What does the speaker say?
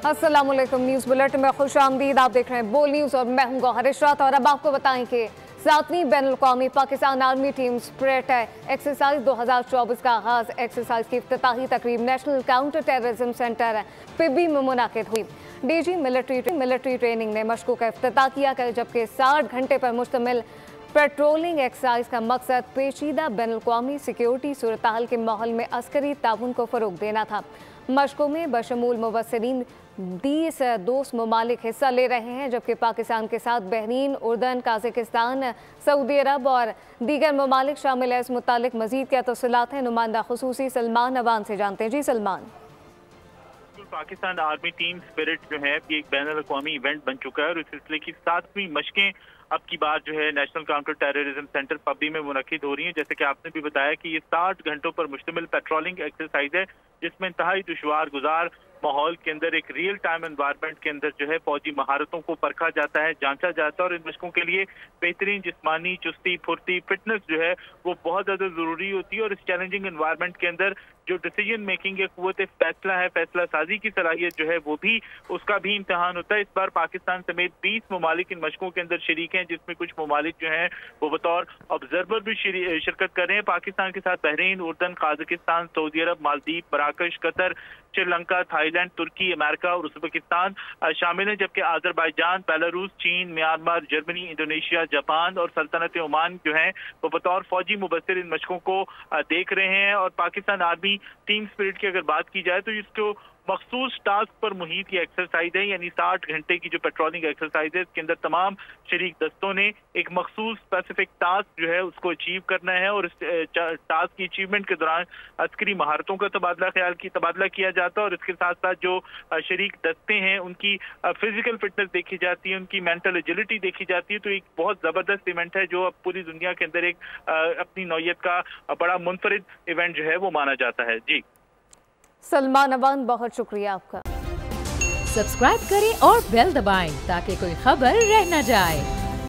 अस्सलामुअलैकुम, news bulletin में खुशामदीद। आप देख रहे हैं बोल न्यूज़ और मैं हूं गौहर इशरात। और अब आपको बताएं कि 7वीं बैनुल-अक़वामी Pakistan army team spirit exercise 2024 का आगाज़ एक्सरसाइज की इफ्तिताही तकरीब national counter terrorism centre Pabbi में मुनाकिद हुई। डीजी मिलिट्री ट्रेनिंग ने मशकों का इफ्तिताह किया, जबकि 60 घंटे पर मुश्तमिल पेट्रोलिंग एक्सरसाइज का मकसद पेचीदा बैनुल-अक़वामी सिक्योरिटी सूरत हाल के माहौल में अस्करी ताउन को फ़रोग देना था। मशकों में बशमूल मुबस्सिरीन 20 दोस्त ममालिक हिस्सा ले रहे हैं, जबकि पाकिस्तान के साथ बहरीन, उर्दन, काज़ाकिस्तान, सऊदी अरब और दीगर ममालिक शामिल है। इस मुतालिक मजीद क्या तफसीलात हैं, नुमाइंदा खुसूसी सलमान अवान से जानते हैं। जी Salman. Pakistan army team spirit जो है ये एक बैनुल-अक़वामी इवेंट बन चुका है और इस सिलसिले की 7वीं मशकें अब की बार जो है नेशनल काउंटर टेररिज्म सेंटर पबी में मुनक्किद हो रही है। जैसे कि आपने भी बताया कि ये 60 घंटों पर मुश्तमिल पेट्रोलिंग एक्सरसाइज है, जिसमें इंतहाई दुश्वार गुजार माहौल के अंदर एक रियल टाइम एनवायरनमेंट के अंदर जो है फौजी महारतों को परखा जाता है, जांचा जाता है। और इन मशकों के लिए बेहतरीन जिस्मानी चुस्ती, फुर्ती, फिटनेस जो है वो बहुत ज़्यादा ज़रूरी होती है। और इस चैलेंजिंग एनवायरनमेंट के अंदर जो डिसीजन मेकिंग है, कुव्वत फैसला है, फैसला साजी की सलाहियत जो है वो भी उसका भी इम्तहान होता है। इस बार पाकिस्तान समेत 20 ममालिक इन मशकों के अंदर शरीक हैं, जिसमें कुछ ममालिक जो हैं वो बतौर ऑब्जर्वर भी शिरकत कर रहे हैं। पाकिस्तान के साथ बहरीन, उर्दन, काज़ाकिस्तान, सऊदी अरब, मालदीव, मराकश, कतर, श्रीलंका, थाईलैंड, तुर्की, अमेरिका और उज़्बेकिस्तान शामिल हैं, जबकि आज़रबाईजान, बेलारूस, चीन, म्यांमार, जर्मनी, इंडोनेशिया, जापान और सल्तनत ओमान जो हैं वो बतौर फौजी मुबस्सिर इन मशकों को देख रहे हैं। और पाकिस्तान आर्मी टीम स्पिरिट की अगर बात की जाए तो इसको मखसूस टास्क पर मुहित ये एक्सरसाइज है, यानी 60 घंटे की जो पेट्रोलिंग एक्सरसाइज है इसके अंदर तमाम शरीक दस्तों ने एक मखसूस स्पेसिफिक टास्क जो है उसको अचीव करना है। और इस टास्क की अचीवमेंट के दौरान अस्करी महारतों का तबादला किया जाता है। और इसके साथ साथ जो शरीक दस्ते हैं उनकी फिजिकल फिटनेस देखी जाती है, उनकी मेंटल एजिलिटी देखी जाती है। तो एक बहुत ज़बरदस्त इवेंट है जो अब पूरी दुनिया के अंदर एक अपनी नौयत का बड़ा मुनफरिद इवेंट जो है वो माना जाता है। जी सलमान अवान, बहुत शुक्रिया आपका। सब्सक्राइब करें और बेल दबाएं ताकि कोई खबर रह न जाए।